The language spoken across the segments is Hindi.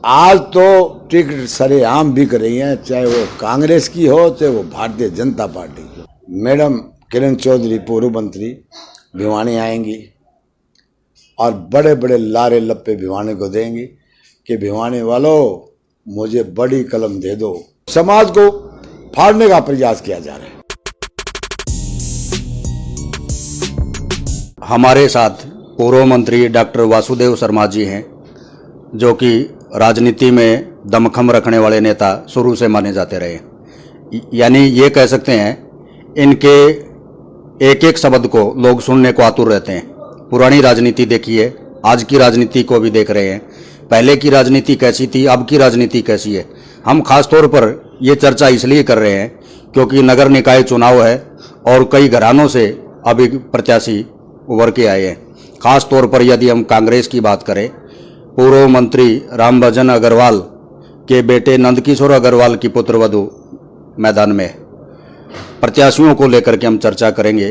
आज तो टिकट सरेआम बिक रही हैं, चाहे वो कांग्रेस की हो चाहे वो भारतीय जनता पार्टी की। मैडम किरण चौधरी पूर्व मंत्री भिवानी आएंगी और बड़े बड़े लारे लप्पे भिवानी को देंगी कि भिवानी वालों मुझे बड़ी कलम दे दो। समाज को फाड़ने का प्रयास किया जा रहा है। हमारे साथ पूर्व मंत्री डॉक्टर वासुदेव शर्मा जी हैं, जो कि राजनीति में दमखम रखने वाले नेता शुरू से माने जाते रहे। यानी ये कह सकते हैं इनके एक एक शब्द को लोग सुनने को आतुर रहते हैं। पुरानी राजनीति देखिए, आज की राजनीति को भी देख रहे हैं। पहले की राजनीति कैसी थी, अब की राजनीति कैसी है। हम खास तौर पर ये चर्चा इसलिए कर रहे हैं क्योंकि नगर निकाय चुनाव है और कई घरानों से अभी प्रत्याशी उभर के आए हैं। खास तौर पर यदि हम कांग्रेस की बात करें, पूर्व मंत्री रामभजन अग्रवाल के बेटे नंदकिशोर अग्रवाल की पुत्रवधू मैदान में। प्रत्याशियों को लेकर के हम चर्चा करेंगे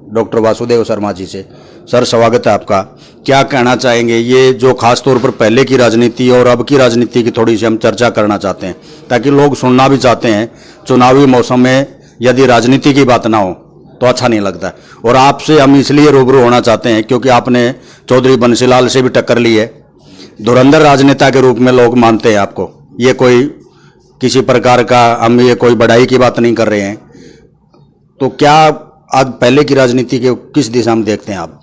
डॉक्टर वासुदेव शर्मा जी से। सर, स्वागत है आपका। क्या कहना चाहेंगे, ये जो खास तौर पर पहले की राजनीति और अब की राजनीति की थोड़ी सी हम चर्चा करना चाहते हैं, ताकि लोग सुनना भी चाहते हैं। चुनावी मौसम में यदि राजनीति की बात ना हो तो अच्छा नहीं लगता। और आपसे हम इसलिए रूबरू होना चाहते हैं क्योंकि आपने चौधरी बंसीलाल से भी टक्कर ली है। धुरंधर राजनेता के रूप में लोग मानते हैं आपको। ये कोई किसी प्रकार का, हम ये कोई बड़ाई की बात नहीं कर रहे हैं। तो क्या आज पहले की राजनीति के किस दिशा में देखते हैं आप?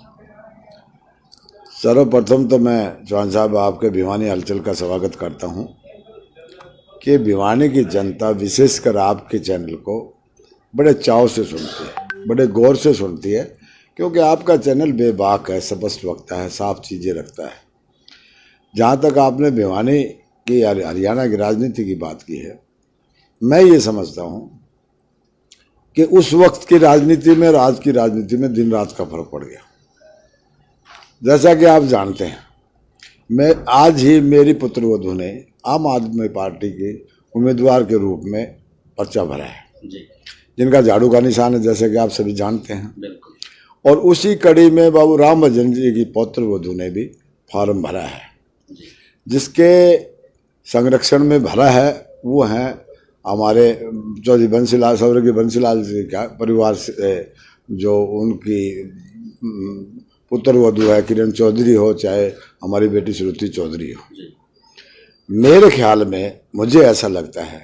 सर्वप्रथम तो मैं चौहान साहब आपके भिवानी हलचल का स्वागत करता हूं कि भिवानी की जनता विशेषकर आपके चैनल को बड़े चाव से सुनती है, बड़े गौर से सुनती है, क्योंकि आपका चैनल बेबाक है, स्पष्ट वक्ता है, साफ चीज़ें रखता है। जहाँ तक आपने भिवानी की हरियाणा की राजनीति की बात की है, मैं ये समझता हूँ कि उस वक्त की राजनीति में और आज की राजनीति में दिन रात का फर्क पड़ गया। जैसा कि आप जानते हैं, मैं आज ही मेरी पुत्रवधू ने आम आदमी पार्टी के उम्मीदवार के रूप में पर्चा भरा है जी, जिनका झाड़ू का निशान है, जैसे कि आप सभी जानते हैं। बिल्कुल। और उसी कड़ी में बाबू रामभजन जी की पुत्रवधू ने भी फॉर्म भरा है। जिसके संरक्षण में भरा है वो हैं हमारे चौधरी बंसीलाल, स्वर्गीय बंसीलाल जी का परिवार से, जो उनकी पुत्रवधू है किरण चौधरी हो, चाहे हमारी बेटी श्रुति चौधरी हो। मेरे ख्याल में मुझे ऐसा लगता है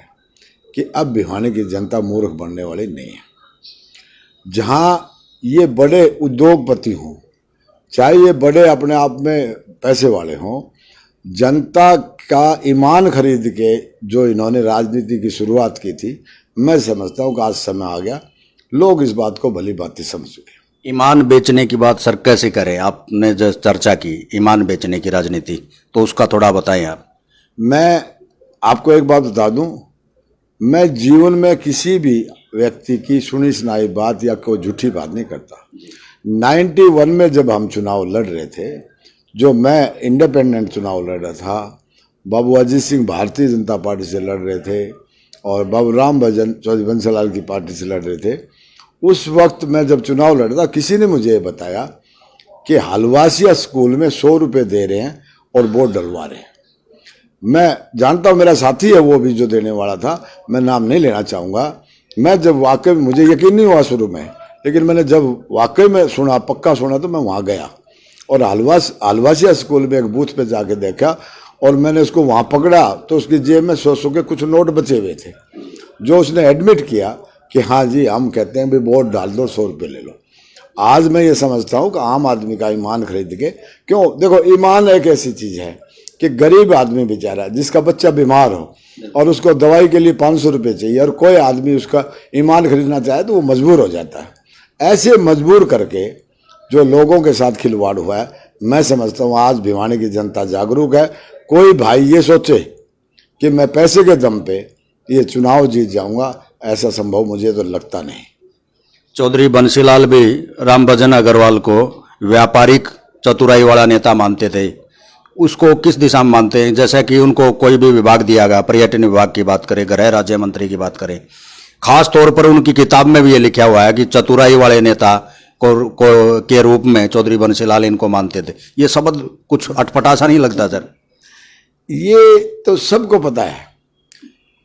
कि अब भिवानी की जनता मूर्ख बनने वाली नहीं है। जहाँ ये बड़े उद्योगपति हों, चाहे ये बड़े अपने आप में पैसे वाले हों, जनता का ईमान खरीद के जो इन्होंने राजनीति की शुरुआत की थी, मैं समझता हूँ कि आज समय आ गया, लोग इस बात को भली भांति समझ चुके। ईमान बेचने की बात सर कैसे करें? आपने जो चर्चा की ईमान बेचने की राजनीति, तो उसका थोड़ा बताएं आप। मैं आपको एक बात बता दूं, मैं जीवन में किसी भी व्यक्ति की सुनी सुनाई बात या कोई झूठी बात नहीं करता। 91 में जब हम चुनाव लड़ रहे थे, जो मैं इंडिपेंडेंट चुनाव लड़ रहा था, बाबू अजीत सिंह भारतीय जनता पार्टी से लड़ रहे थे और बाबू रामभजन चौधरी बंसीलाल की पार्टी से लड़ रहे थे। उस वक्त मैं जब चुनाव लड़ रहा था, किसी ने मुझे बताया कि हलवासिया स्कूल में 100 रुपये दे रहे हैं और वोट डलवा रहे हैं। मैं जानता हूँ, मेरा साथी है वो भी जो देने वाला था, मैं नाम नहीं लेना चाहूँगा। मैं जब वाकई में, मुझे यकीन नहीं हुआ शुरू में, लेकिन मैंने जब वाकई में सुना, पक्का सुना, तो मैं वहाँ गया और हलवासिया स्कूल में एक बूथ पे जाके देखा और मैंने उसको वहाँ पकड़ा तो उसकी जेब में 100 के कुछ नोट बचे हुए थे, जो उसने एडमिट किया कि हाँ जी, हम कहते हैं भी वोट डाल दो, 100 रुपये ले लो। आज मैं ये समझता हूँ कि आम आदमी का ईमान खरीद के, क्यों, देखो ईमान एक ऐसी चीज़ है कि गरीब आदमी बेचारा जिसका बच्चा बीमार हो और उसको दवाई के लिए 500 रुपये चाहिए और कोई आदमी उसका ईमान खरीदना चाहे तो वो मजबूर हो जाता है। ऐसे मजबूर करके जो लोगों के साथ खिलवाड़ हुआ है, मैं समझता हूँ आज भिवानी की जनता जागरूक है। कोई भाई ये सोचे कि मैं पैसे के दम पे ये चुनाव जीत जाऊंगा, ऐसा संभव मुझे तो लगता नहीं। चौधरी बंसीलाल भी रामभजन अग्रवाल को व्यापारिक चतुराई वाला नेता मानते थे, उसको किस दिशा में मानते हैं? जैसा कि उनको कोई भी विभाग दिया गया, पर्यटन विभाग की बात करें, गृह राज्य मंत्री की बात करें, खास तौर पर उनकी किताब में भी ये लिखा हुआ है कि चतुराई वाले नेता को के रूप में चौधरी बंसीलाल इनको मानते थे। ये शब्द कुछ अटपटा सा नहीं लगता सर? ये तो सबको पता है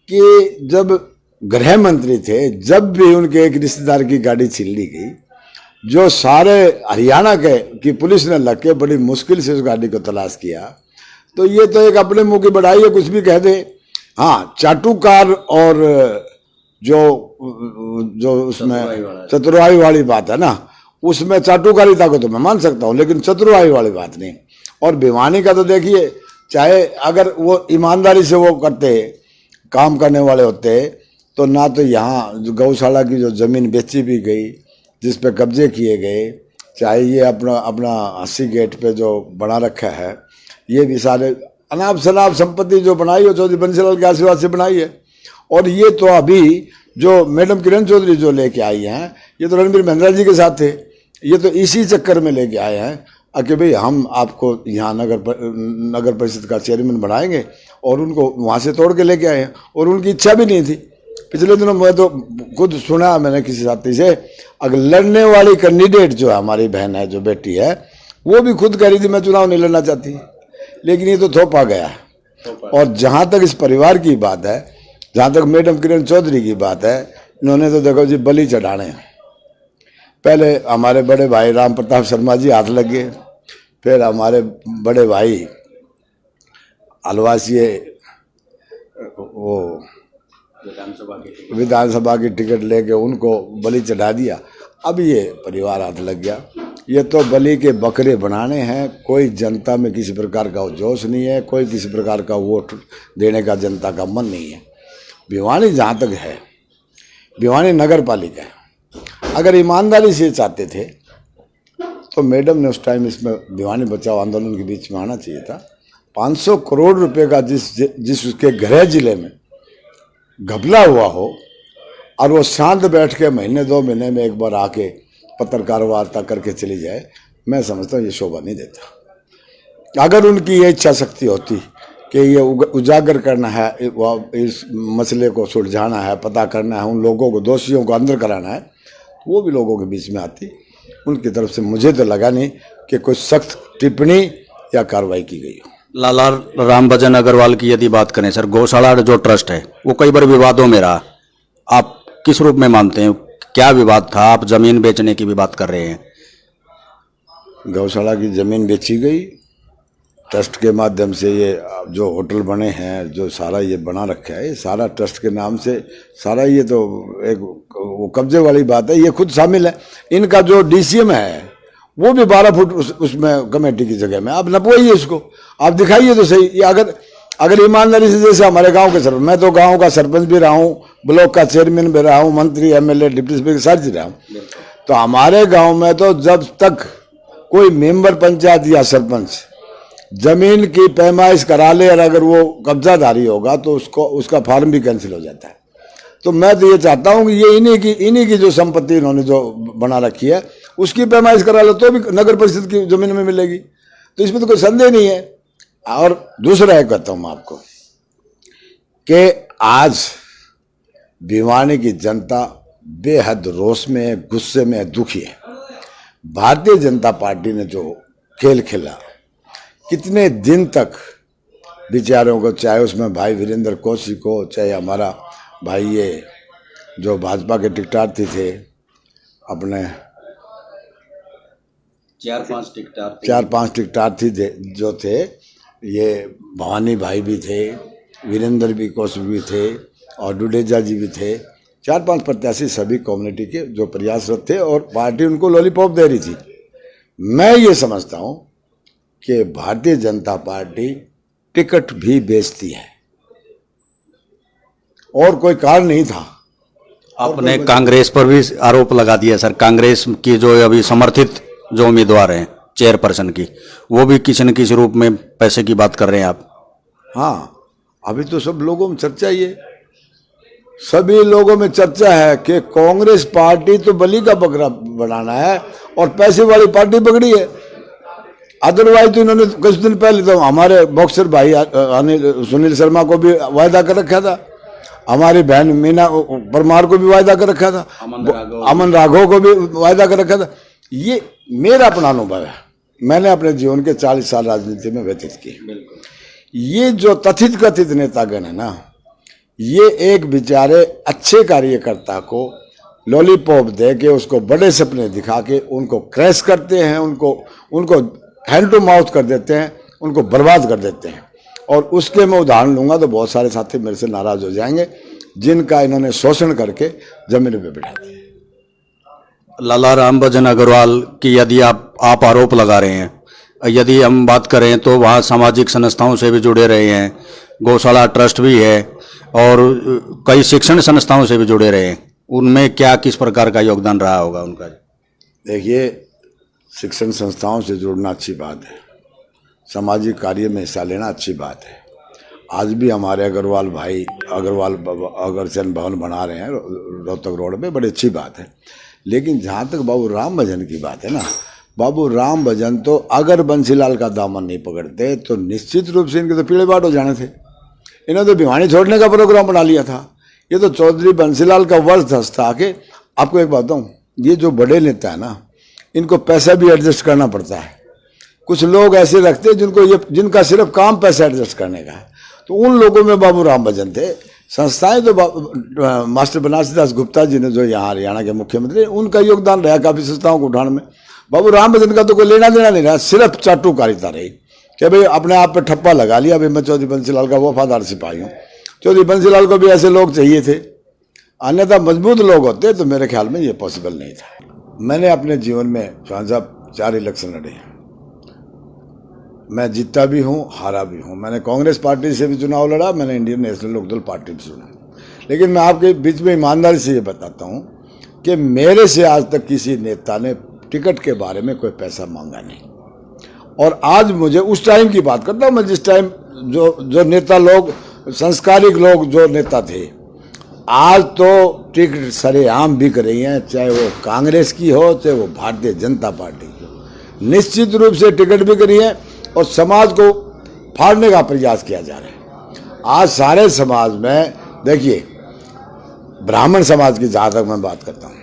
कि जब गृह मंत्री थे, जब भी उनके एक रिश्तेदार की गाड़ी छीन ली गई, जो सारे हरियाणा के की पुलिस ने लग के बड़ी मुश्किल से उस गाड़ी को तलाश किया, तो ये तो एक अपने मुंह की बढ़ाई है, कुछ भी कह दे। हाँ, चाटुकार और जो जो उसमें चतुराई वाली बात है ना, उसमें चाटुकारिता को तो मैं मान सकता हूँ, लेकिन चतुराई वाली बात नहीं। और भिवानी का तो देखिए, चाहे अगर वो ईमानदारी से वो करते, काम करने वाले होते, तो ना तो यहाँ जो गौशाला की जो जमीन बेची भी गई, जिस पे कब्जे किए गए, चाहे ये अपना 80 गेट पे जो बना रखा है, ये भी सारे अनाप शनाप संपत्ति जो बनाई हो चौधरी बंसीलाल के आशीर्वाद से बनाई है। और ये तो अभी जो मैडम किरण चौधरी जो लेके आई हैं, ये तो रणबीर महिंद्रा जी के साथ थे, ये तो इसी चक्कर में लेके आए हैं कि भाई हम आपको यहाँ नगर परिषद का चेयरमैन बनाएंगे, और उनको वहाँ से तोड़ के लेके आए हैं। और उनकी इच्छा भी नहीं थी। पिछले दिनों मैं तो खुद सुना मैंने किसी साथी से, अगर लड़ने वाली कैंडिडेट जो हमारी बहन है, जो बेटी है, वो भी खुद कह रही थी मैं चुनाव नहीं लड़ना चाहती, लेकिन ये तो थोपा गया है। और जहाँ तक इस परिवार की बात है, जहाँ तक मैडम किरण चौधरी की बात है, इन्होंने तो देखो जी बलि चढ़ाने हैं। पहले हमारे बड़े भाई राम प्रताप शर्मा जी हाथ लग गए, फिर हमारे बड़े भाई अलवासी वो विधानसभा की टिकट लेके उनको बलि चढ़ा दिया। अब ये परिवार हाथ लग गया। ये तो बलि के बकरे बनाने हैं। कोई जनता में किसी प्रकार का जोश नहीं है, कोई किसी प्रकार का वोट देने का जनता का मन नहीं है। भिवानी जहाँ तक है, भिवानी नगर पालिका है, अगर ईमानदारी से चाहते थे तो मैडम ने उस टाइम इसमें भिवानी बचाओ आंदोलन के बीच में आना चाहिए था। 500 करोड़ रुपए का जिस उसके गृह जिले में घपला हुआ हो, और वो शांत बैठ के महीने 2 महीने में एक बार आके पत्रकार वार्ता करके चली जाए, मैं समझता हूँ ये शोभा नहीं देता। अगर उनकी ये इच्छा शक्ति होती कि ये उजागर करना है, इस मसले को सुलझाना है, पता करना है, उन लोगों को, दोषियों को अंदर कराना है, वो भी लोगों के बीच में आती। उनकी तरफ से मुझे तो लगा नहीं कि कोई सख्त टिप्पणी या कार्रवाई की गई हो। लाला राम भजन अग्रवाल की यदि बात करें सर, गौशाला जो ट्रस्ट है वो कई बार विवादों में रहा, आप किस रूप में मानते हैं, क्या विवाद था? आप जमीन बेचने की भी बात कर रहे हैं। गौशाला की जमीन बेची गई, ट्रस्ट के माध्यम से ये जो होटल बने हैं, जो सारा ये बना रखा है, सारा ट्रस्ट के नाम से सारा, ये तो एक वो कब्जे वाली बात है, ये खुद शामिल है। इनका जो डीसीएम है वो भी 12 फुट उसमें कमेटी की जगह में। आप नपवाइए इसको, आप दिखाइए तो सही। ये अगर ईमानदारी से, जैसे हमारे गांव के सरपंच, मैं तो गांव का सरपंच भी रहा हूँ, ब्लॉक का चेयरमैन भी रहा हूँ, मंत्री, एमएलए, डिप्टी स्पीकर सारी चीज रहा हूँ। तो हमारे गांव में तो जब तक कोई मेंबर पंचायत या सरपंच जमीन की पैमाइश करा ले और अगर वो कब्जाधारी होगा तो उसका फार्म भी कैंसिल हो जाता है। तो मैं तो ये चाहता हूँ कि ये इन्हीं की जो संपत्ति इन्होंने जो बना रखी है उसकी पैमाइश करा लो तो भी नगर परिषद की जमीन में मिलेगी। तो इसमें तो कोई संदेह नहीं है। और दूसरा एक कहता हूँ मैं आपको कि आज भिवानी की जनता बेहद रोष में, गुस्से में, दुखी है। भारतीय जनता पार्टी ने जो खेल खेला, कितने दिन तक बेचारों को, चाहे उसमें भाई वीरेंद्र कौशिक हो, चाहे हमारा भाई ये जो भाजपा के टिकटार्थी थे, अपने 4-5 टिकटार्थी जो थे, ये भवानी भाई भी थे, वीरेंद्र भी कौशिक भी थे और डुडेजा जी भी थे। 4-5 प्रत्याशी सभी कम्युनिटी के जो प्रयासरत थे और पार्टी उनको लॉलीपॉप दे रही थी। मैं ये समझता हूँ कि भारतीय जनता पार्टी टिकट भी बेचती है और कोई कारण नहीं था। आपने कांग्रेस पर भी आरोप लगा दिया सर, कांग्रेस की जो अभी समर्थित जो उम्मीदवार हैं चेयरपर्सन की, वो भी किसी न किसी रूप में पैसे की बात कर रहे हैं आप। हाँ, अभी तो सब लोगों में चर्चा ये, सभी लोगों में चर्चा है कि कांग्रेस पार्टी तो बलि का बकरा बनाना है और पैसे वाली पार्टी पकड़ी है। अदरवाइज तो इन्होंने कुछ दिन पहले तो हमारे बॉक्सर भाई सुनील शर्मा को भी वायदा कर रखा था, हमारी बहन मीना परमार को भी वायदा कर रखा था, अमन राघव को भी वायदा कर रखा था। ये मेरा अपना अनुभव है, मैंने अपने जीवन के 40 साल राजनीति में व्यतीत किए। ये जो तथित कथित नेतागण है ना, ये एक बेचारे अच्छे कार्यकर्ता को लॉलीपॉप दे के, उसको बड़े सपने दिखा के उनको क्रैश करते हैं, उनको हैंड टू माउथ कर देते हैं, उनको बर्बाद कर देते हैं। और उसके मैं उदाहरण लूंगा तो बहुत सारे साथी मेरे से नाराज हो जाएंगे, जिनका इन्होंने शोषण करके जमीन पे बिठा दिया। लाला राम भजन अग्रवाल की यदि आप आरोप लगा रहे हैं, यदि हम बात करें तो वहाँ सामाजिक संस्थाओं से भी जुड़े रहे हैं, गौशाला ट्रस्ट भी है और कई शिक्षण संस्थाओं से भी जुड़े रहे हैं, उनमें क्या किस प्रकार का योगदान रहा होगा उनका? देखिए, शिक्षण संस्थाओं से जुड़ना अच्छी बात है, सामाजिक कार्य में हिस्सा लेना अच्छी बात है। आज भी हमारे अग्रवाल भाई अग्रसेन भवन बना रहे हैं रोहतक रोड पे, बड़ी अच्छी बात है। लेकिन जहाँ तक बाबू राम भजन की बात है ना, बाबू राम भजन तो अगर बंसीलाल का दामन नहीं पकड़ते तो निश्चित रूप से इनके तो पीले बाट हो जाने थे। इन्होंने तो भिवानी छोड़ने का प्रोग्राम बना लिया था। ये तो चौधरी बंसीलाल का वर्ष था कि आपको एक बात बताऊं, ये जो बड़े नेता है ना, इनको पैसा भी एडजस्ट करना पड़ता है। कुछ लोग ऐसे रखते हैं जिनका सिर्फ काम पैसा एडजस्ट करने का है, तो उन लोगों में बाबू राम भजन थे। संस्थाएं तो मास्टर बनारसी दास गुप्ता जी ने, जो यहाँ हरियाणा के मुख्यमंत्री, उनका योगदान रहा काफी संस्थाओं को उठाने में। बाबू राम भजन का तो कोई लेना देना नहीं रहा, सिर्फ चाटुकारिता रही कि भाई अपने आप पे ठप्पा लगा लिया, भाई मैं चौधरी बंसीलाल का वफादार सिपाही हूँ। चौधरी बंसीलाल को भी ऐसे लोग चाहिए थे, अन्यथा मजबूत लोग होते तो मेरे ख्याल में ये पॉसिबल नहीं था। मैंने अपने जीवन में चौहान साहब 4 इलेक्शन लड़े, मैं जीता भी हूँ, हारा भी हूँ। मैंने कांग्रेस पार्टी से भी चुनाव लड़ा, मैंने इंडियन नेशनल लोकदल पार्टी भी चुना। लेकिन मैं आपके बीच में ईमानदारी से ये बताता हूँ कि मेरे से आज तक किसी नेता ने टिकट के बारे में कोई पैसा मांगा नहीं। और आज मुझे उस टाइम की बात करता हूँ मैं, जिस टाइम जो नेता लोग, संस्कारिक लोग जो नेता थे, आज तो टिकट सरेआम बिक रही हैं, चाहे वो कांग्रेस की हो चाहे वो भारतीय जनता पार्टी की हो। निश्चित रूप से टिकट बिक रही है और समाज को फाड़ने का प्रयास किया जा रहा है। आज सारे समाज में देखिए, ब्राह्मण समाज की जहां तक मैं बात करता हूं,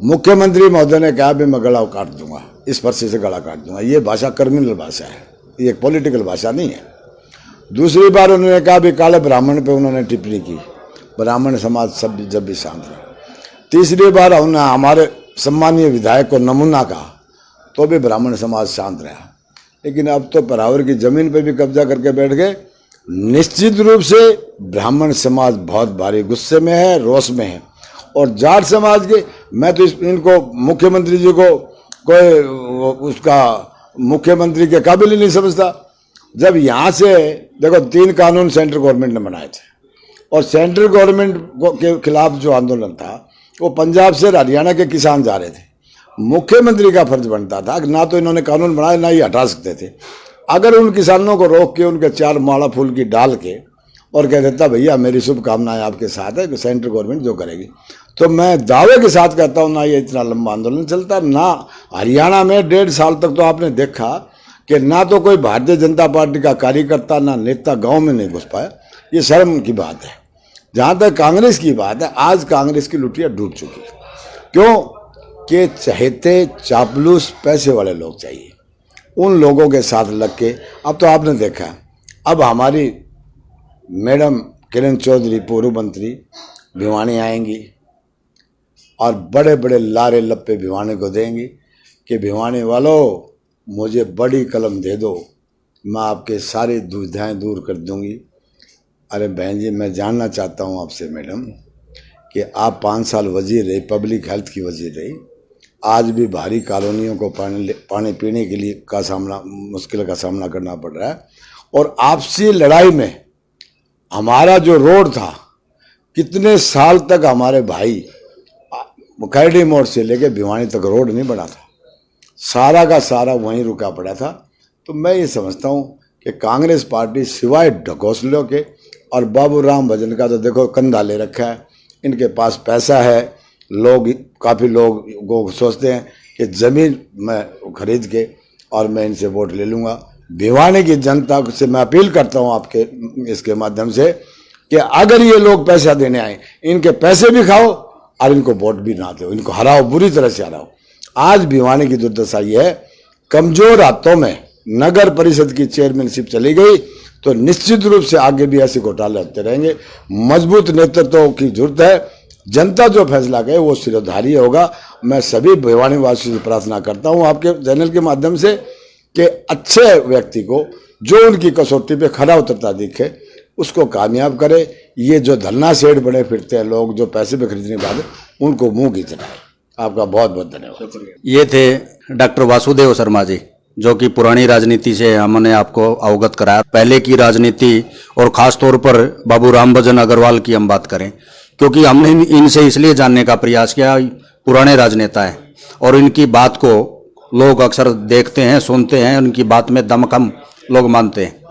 मुख्यमंत्री महोदय ने कहा भी मैं गला काट दूंगा, इस पर्चे से गला काट दूंगा। ये भाषा क्रिमिनल भाषा है, ये एक पॉलिटिकल भाषा नहीं है। दूसरी बार उन्होंने कहा भी काले ब्राह्मण पे उन्होंने टिप्पणी की, ब्राह्मण समाज सब जब भी शांत रहा। तीसरी बार उन्होंने हमारे सम्मानीय विधायक को नमूना कहा, तो भी ब्राह्मण समाज शांत रहा। लेकिन अब तो परावर की जमीन पे भी कब्जा करके बैठ गए। निश्चित रूप से ब्राह्मण समाज बहुत भारी गुस्से में है, रोष में है। और जाट समाज के, मैं तो इनको मुख्यमंत्री जी को कोई उसका मुख्यमंत्री के काबिल ही नहीं समझता। जब यहाँ से देखो 3 कानून सेंट्रल गवर्नमेंट ने बनाए थे, और सेंट्रल गवर्नमेंट के खिलाफ जो आंदोलन था वो पंजाब से हरियाणा के किसान जा रहे थे। मुख्यमंत्री का फर्ज बनता था कि ना तो इन्होंने कानून बनाए ना ही हटा सकते थे। अगर उन किसानों को रोक के उनके 4 माला फूल की डाल के और कह देता भैया मेरी शुभकामनाएं आपके साथ है कि सेंट्रल गवर्नमेंट जो करेगी, तो मैं दावे के साथ कहता हूँ ना ये इतना लंबा आंदोलन चलता। ना हरियाणा में 1.5 साल तक तो आपने देखा कि ना तो कोई भारतीय जनता पार्टी का कार्यकर्ता ना नेता गाँव में नहीं घुस पाया। ये शर्म की बात है। जहाँ तक कांग्रेस की बात है, आज कांग्रेस की लुटिया डूब चुकी है। क्यों? कि चहेते चापलूस पैसे वाले लोग चाहिए, उन लोगों के साथ लग के। अब तो आपने देखा, अब हमारी मैडम किरण चौधरी पूर्व मंत्री भिवानी आएंगी और बड़े बड़े लारे लप्पे भिवानी को देंगी कि भिवानी वालों मुझे बड़ी कलम दे दो, मैं आपके सारी दुविधाएं दूर कर दूंगी। अरे बहन जी, मैं जानना चाहता हूं आपसे मैडम कि आप 5 साल वजीर रही, पब्लिक हेल्थ की वजीर रही, आज भी भारी कॉलोनियों को पानी पीने के लिए मुश्किल का सामना करना पड़ रहा है। और आपसी लड़ाई में हमारा जो रोड था, कितने साल तक हमारे भाई खैरडी मोड़ से लेके भिवानी तक रोड नहीं बना था, सारा का सारा वहीं रुका पड़ा था। तो मैं ये समझता हूँ कि कांग्रेस पार्टी सिवाय ढकोसलों के, और बाबू राम भजन का तो देखो कंधा ले रखा है, इनके पास पैसा है। लोग, काफ़ी लोग को सोचते हैं कि ज़मीन मैं खरीद के और मैं इनसे वोट ले लूँगा। भिवानी की जनता से मैं अपील करता हूँ आपके इसके माध्यम से कि अगर ये लोग पैसा देने आए, इनके पैसे भी खाओ और इनको वोट भी ना दो, इनको हराओ, बुरी तरह से हराओ। आज भिवानी की दुर्दशा ये है, कमज़ोर हाथों में नगर परिषद की चेयरमैनशिप चली गई तो निश्चित रूप से आगे भी ऐसे घोटाले होते रहेंगे। मजबूत नेतृत्व की जरूरत है। जनता जो फैसला करे वो सिरोधार्य होगा। मैं सभी भिवानी वासियों से प्रार्थना करता हूं आपके चैनल के माध्यम से कि अच्छे व्यक्ति को जो उनकी कसौटी पे खरा उतरता दिखे उसको कामयाब करे। ये जो धन्ना सेठ बने फिरते हैं लोग जो पैसे पे खरीदने वाले, उनको मुंह की चढ़ाए। आपका बहुत बहुत धन्यवाद। ये थे डॉक्टर वासुदेव शर्मा जी, जो कि पुरानी राजनीति से हमने आपको अवगत कराया। पहले की राजनीति और खास तौर पर बाबू राम भजन अग्रवाल की हम बात करें, क्योंकि हमने इनसे इसलिए जानने का प्रयास किया, पुराने राजनेता हैं और इनकी बात को लोग अक्सर देखते हैं, सुनते हैं, उनकी बात में दमखम लोग मानते हैं।